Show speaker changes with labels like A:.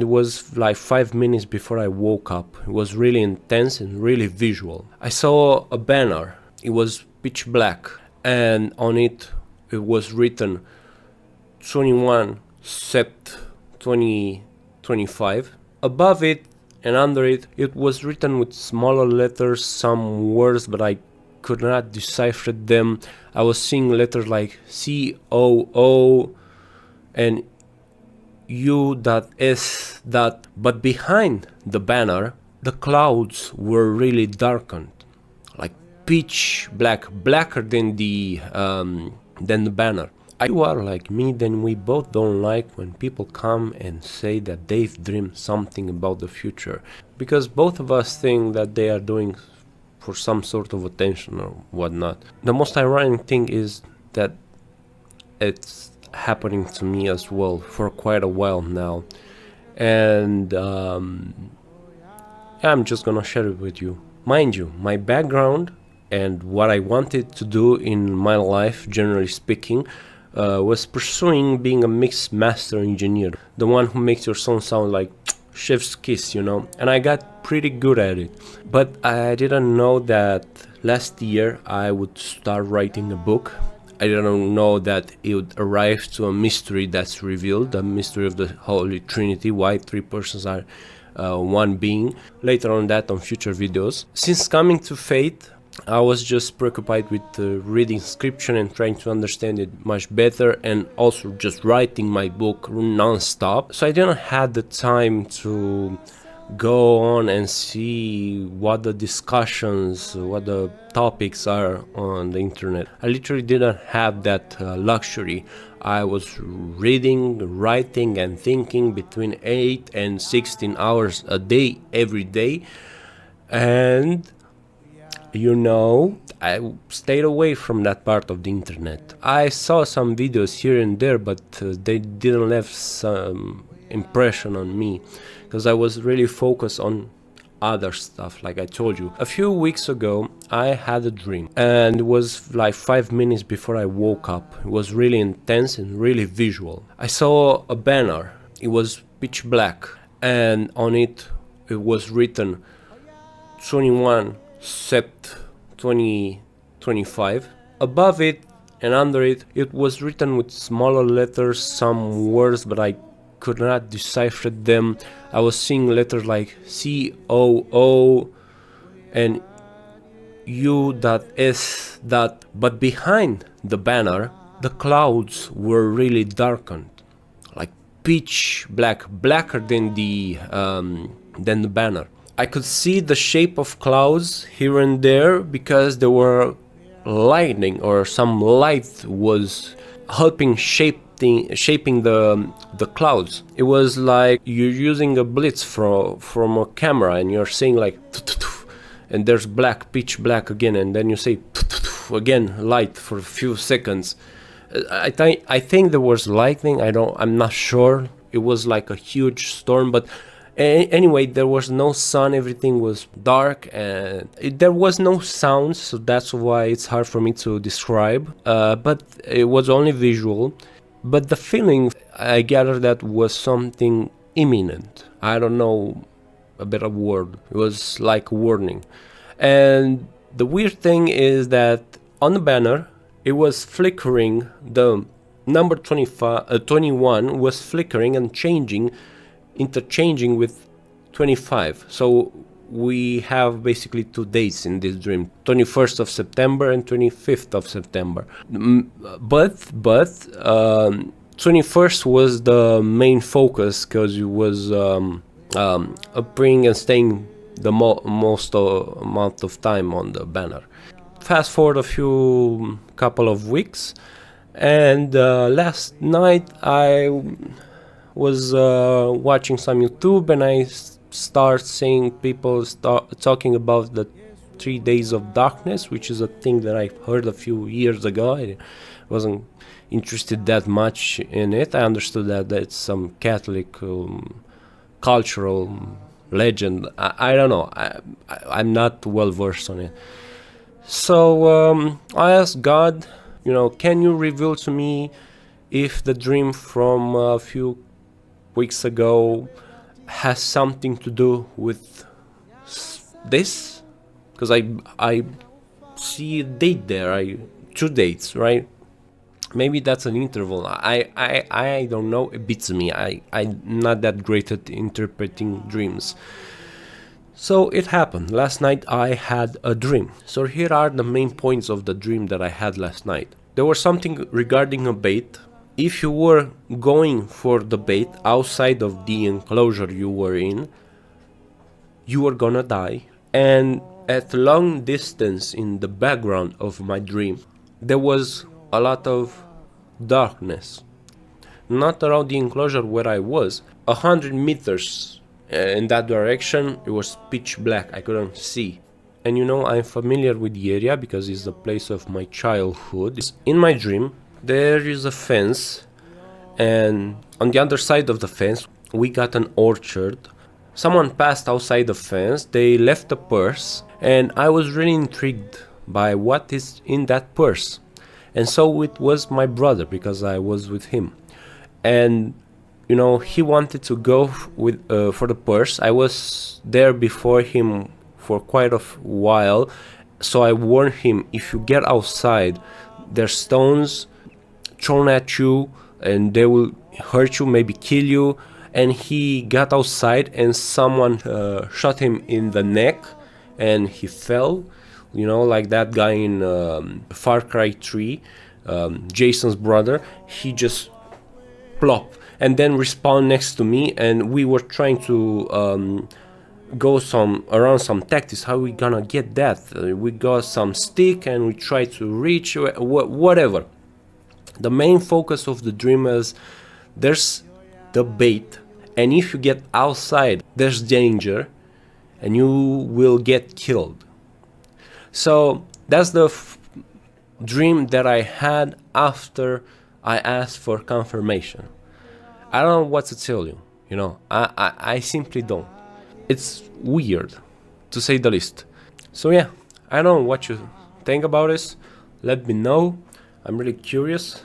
A: it was like 5 minutes before I woke up. It was really intense and really visual. I saw a banner. It was pitch black, and on it was written 21 Sept 2025. Above it and under it, it was written with smaller letters, some words, but I could not decipher them. I was seeing letters like COO and U.S. But behind the banner, the clouds were really darkened, like pitch black, blacker than the banner. If you are like me, then we both don't like when people come and say that they've dreamed something about the future, because both of us think that they are doing for some sort of attention or whatnot. The most ironic thing is that it's happening to me as well for quite a while now, and I'm just gonna share it with you. Mind you, my background and what I wanted to do in my life, generally speaking, was pursuing being a mix master engineer, the one who makes your song sound like chef's kiss, you know, and I got pretty good at it. But I didn't know that last year I would start writing a book. I didn't know that it would arrive to a mystery that's revealed, the mystery of the Holy Trinity, why three persons are one being. Later on that on future videos. Since coming to faith, I was just preoccupied with reading scripture and trying to understand it much better, and also just writing my book non-stop. So I didn't have the time to go on and see what the discussions, what the topics are on the internet. I literally didn't have that luxury. I was reading, writing and thinking between 8 and 16 hours a day, every day. And you know, I stayed away from that part of the internet. I saw some videos here and there, but they didn't leave some impression on me, because I was really focused on other stuff. Like I told you, a few weeks ago I had a dream, and it was like 5 minutes before I woke up. It was really intense and really visual. I saw a banner. It was pitch black, and on it was written 21 Sept 2025. Above it and under it, it was written with smaller letters, some words, but I could not decipher them. I was seeing letters like COO and U.S. But behind the banner, the clouds were really darkened, like pitch black, blacker than the banner. I could see the shape of clouds here and there because there were lightning, or some light was helping shaping the clouds. It was like you're using a blitz from a camera and you're saying like and there's black, pitch black again, and then you say again light for a few seconds. I think there was lightning. I'm not sure. It was like a huge storm, but anyway, there was no sun, everything was dark, and there was no sound, so that's why it's hard for me to describe, but it was only visual. But the feeling, I gathered that was something imminent. I don't know a better word. It was like a warning. And the weird thing is that on the banner, it was flickering, the number 21 was flickering and interchanging with 25. So we have basically 2 dates in this dream, 21st of September and 25th of September. But 21st was the main focus, because it was appearing and staying the most amount of time on the banner. Fast forward a couple of weeks, and last night I was watching some YouTube, and I start seeing people talking about the 3 days of darkness, which is a thing that I heard a few years ago. I wasn't interested that much in it. I understood that it's some Catholic cultural legend. I don't know. I'm not well versed on it. So I asked God, can you reveal to me if the dream from a few weeks ago has something to do with this, because I see a date there, 2 dates, right? Maybe that's an interval. I don't know. It beats me. I'm not that great at interpreting dreams. So it happened. Last night I had a dream. So here are the main points of the dream that I had last night. There was something regarding a bait. If you were going for the bait outside of the enclosure you were in, you were gonna die. And at long distance in the background of my dream, there was a lot of darkness. Not around the enclosure where I was. 100 meters in that direction, it was pitch black. I couldn't see. And you know, I'm familiar with the area because it's the place of my childhood. In my dream, there is a fence, and on the other side of the fence, we got an orchard. Someone passed outside the fence, they left a purse, and I was really intrigued by what is in that purse. And so it was my brother, because I was with him. And you know, he wanted to go with for the purse. I was there before him for quite a while, so I warned him, if you get outside, there's stones thrown at you and they will hurt you, maybe kill you. And he got outside and someone shot him in the neck and he fell, you know, like that guy in Far Cry 3, Jason's brother. He just plop and then respawn next to me, and we were trying to go around some tactics. How we gonna get that? We got some stick and we tried to reach whatever. The main focus of the dream is there's the bait, and if you get outside there's danger and you will get killed. So that's the dream that I had after I asked for confirmation. I don't know what to tell you, you know, I simply don't. It's weird, to say the least. So yeah, I don't know what you think about this. Let me know. I'm really curious.